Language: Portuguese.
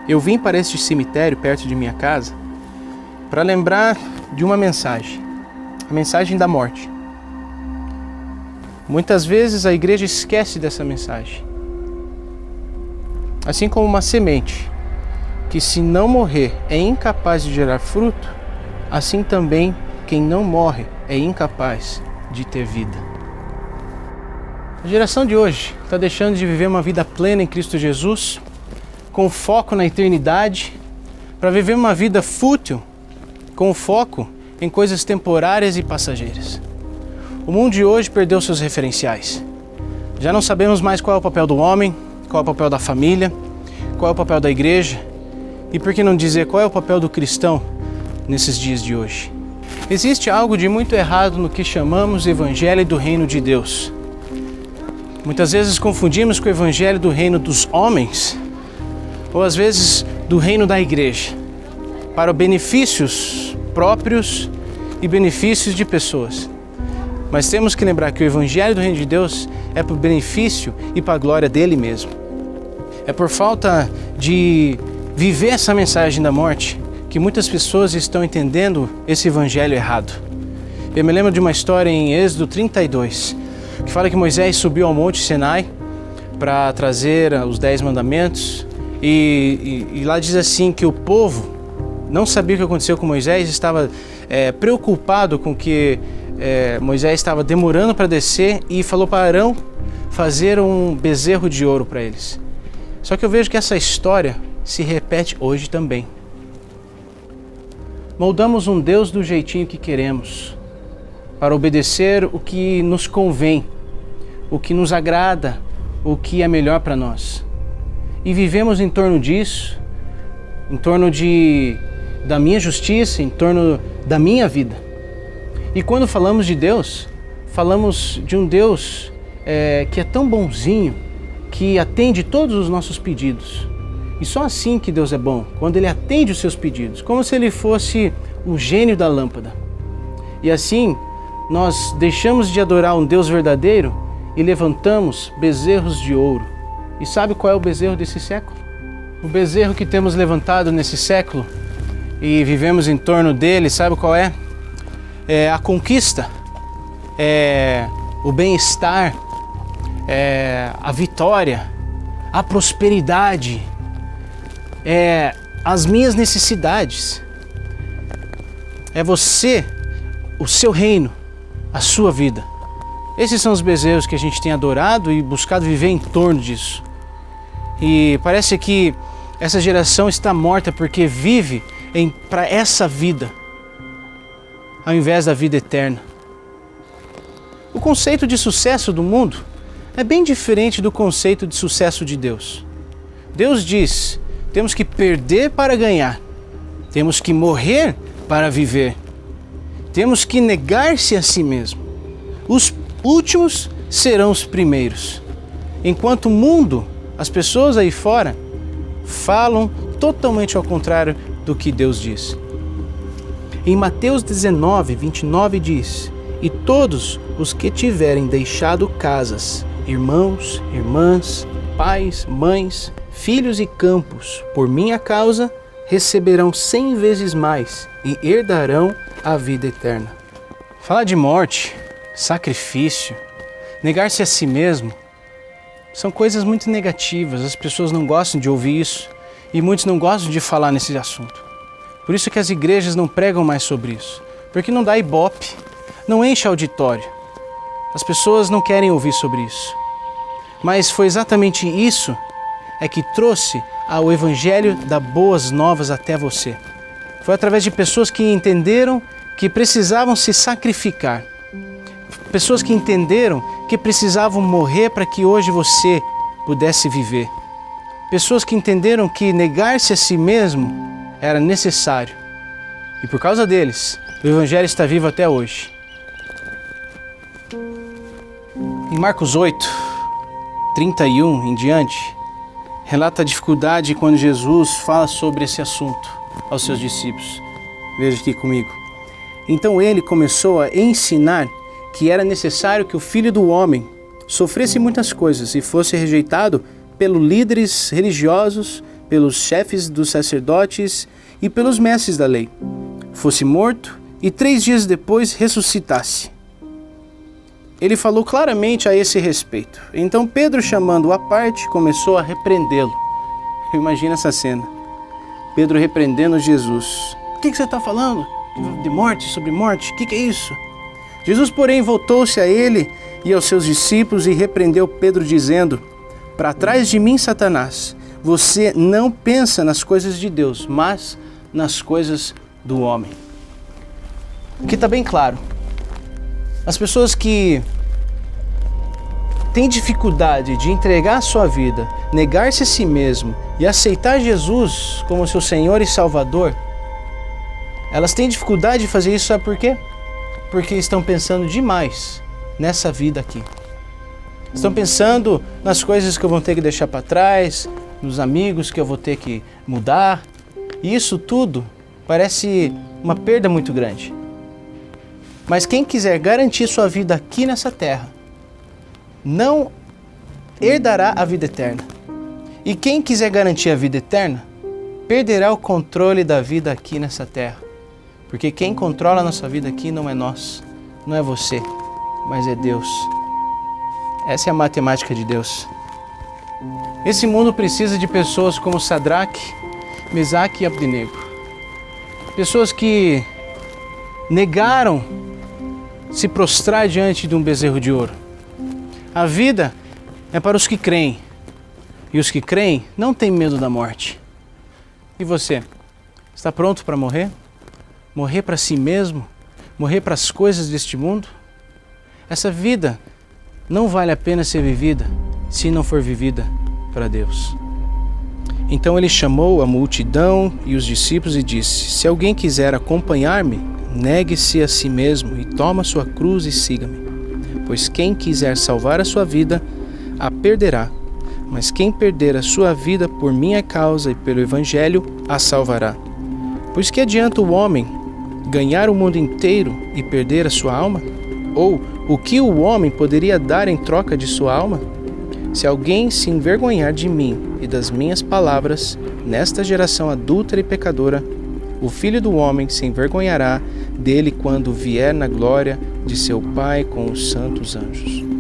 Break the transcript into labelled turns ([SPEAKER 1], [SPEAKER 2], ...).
[SPEAKER 1] Eu vim para este cemitério perto de minha casa para lembrar de uma mensagem, a mensagem da morte. Muitas vezes a igreja esquece dessa mensagem. Assim como uma semente, que se não morrer é incapaz de gerar fruto, assim também quem não morre é incapaz de ter vida. A geração de hoje está deixando de viver uma vida plena em Cristo Jesus, com foco na eternidade, para viver uma vida fútil, com foco em coisas temporárias e passageiras. O mundo de hoje perdeu seus referenciais. Já não sabemos mais qual é o papel do homem, qual é o papel da família, qual é o papel da igreja e, por que não dizer, qual é o papel do cristão nesses dias de hoje. Existe algo de muito errado no que chamamos Evangelho do Reino de Deus. Muitas vezes confundimos com o Evangelho do Reino dos homens, ou às vezes do reino da igreja, para benefícios próprios e benefícios de pessoas. Mas temos que lembrar que o Evangelho do Reino de Deus é para o benefício e para a glória dele mesmo. É por falta de viver essa mensagem da morte que muitas pessoas estão entendendo esse Evangelho errado. Eu me lembro de uma história em Êxodo 32, que fala que Moisés subiu ao Monte Sinai para trazer os 10 mandamentos. E lá diz assim que o povo não sabia o que aconteceu com Moisés, estava preocupado com que Moisés estava demorando para descer e falou para Arão fazer um bezerro de ouro para eles. Só que eu vejo que essa história se repete hoje também. Moldamos um Deus do jeitinho que queremos, para obedecer o que nos convém, o que nos agrada, o que é melhor para nós. E vivemos em torno disso, em torno da minha justiça, em torno da minha vida. E quando falamos de Deus, falamos de um Deus que é tão bonzinho, que atende todos os nossos pedidos. E só assim que Deus é bom, quando Ele atende os seus pedidos, como se Ele fosse o gênio da lâmpada. E assim, nós deixamos de adorar um Deus verdadeiro e levantamos bezerros de ouro. E sabe qual é o bezerro desse século? O bezerro que temos levantado nesse século e vivemos em torno dele, sabe qual é? É a conquista, é o bem-estar, é a vitória, a prosperidade, é as minhas necessidades. É você, o seu reino, a sua vida. Esses são os bezerros que a gente tem adorado e buscado viver em torno disso. E parece que essa geração está morta porque vive para essa vida, ao invés da vida eterna. O conceito de sucesso do mundo é bem diferente do conceito de sucesso de Deus. Deus diz: temos que perder para ganhar, temos que morrer para viver, temos que negar-se a si mesmo. Os últimos serão os primeiros. Enquanto o mundo, as pessoas aí fora, falam totalmente ao contrário do que Deus diz. Em Mateus 19, 29 diz: e todos os que tiverem deixado casas, irmãos, irmãs, pais, mães, filhos e campos, por minha causa, receberão 100 vezes mais e herdarão a vida eterna. Falar de morte, sacrifício, negar-se a si mesmo, são coisas muito negativas. As pessoas não gostam de ouvir isso e muitos não gostam de falar nesse assunto. Por isso que as igrejas não pregam mais sobre isso, porque não dá ibope, não enche auditório. As pessoas não querem ouvir sobre isso. Mas foi exatamente isso que trouxe o Evangelho das Boas Novas até você. Foi através de pessoas que entenderam que precisavam se sacrificar. Pessoas que entenderam que precisavam morrer para que hoje você pudesse viver. Pessoas que entenderam que negar-se a si mesmo era necessário. E por causa deles, o Evangelho está vivo até hoje. Em Marcos 8, 31 em diante, relata a dificuldade quando Jesus fala sobre esse assunto aos seus discípulos. Veja aqui comigo. Então ele começou a ensinar que era necessário que o Filho do Homem sofresse muitas coisas e fosse rejeitado pelos líderes religiosos, pelos chefes dos sacerdotes e pelos mestres da lei, fosse morto e 3 dias depois ressuscitasse. Ele falou claramente a esse respeito. Então Pedro, chamando-o à parte, começou a repreendê-lo. Imagina essa cena. Pedro repreendendo Jesus. O que você está falando? De morte sobre morte? O que é isso? Jesus, porém, voltou-se a ele e aos seus discípulos e repreendeu Pedro, dizendo: para trás de mim, Satanás, você não pensa nas coisas de Deus, mas nas coisas do homem. Aqui está bem claro. As pessoas que têm dificuldade de entregar a sua vida, negar-se a si mesmo e aceitar Jesus como seu Senhor e Salvador, elas têm dificuldade de fazer isso, sabe por quê? Porque estão pensando demais nessa vida aqui. Estão pensando nas coisas que eu vou ter que deixar para trás, nos amigos que eu vou ter que mudar. E isso tudo parece uma perda muito grande. Mas quem quiser garantir sua vida aqui nessa terra, não herdará a vida eterna. E quem quiser garantir a vida eterna, perderá o controle da vida aqui nessa terra. Porque quem controla a nossa vida aqui não é nós, não é você, mas é Deus. Essa é a matemática de Deus. Esse mundo precisa de pessoas como Sadraque, Mesaque e Abdenego. Pessoas que negaram se prostrar diante de um bezerro de ouro. A vida é para os que creem. E os que creem não têm medo da morte. E você? Está pronto para morrer? Morrer para si mesmo? Morrer para as coisas deste mundo? Essa vida não vale a pena ser vivida se não for vivida para Deus. Então ele chamou a multidão e os discípulos e disse: se alguém quiser acompanhar-me, negue-se a si mesmo e toma sua cruz e siga-me. Pois quem quiser salvar a sua vida, a perderá. Mas quem perder a sua vida por minha causa e pelo Evangelho, a salvará. Pois que adianta o homem ganhar o mundo inteiro e perder a sua alma? Ou o que o homem poderia dar em troca de sua alma? Se alguém se envergonhar de mim e das minhas palavras, nesta geração adúltera e pecadora, o Filho do Homem se envergonhará dele quando vier na glória de seu Pai com os santos anjos.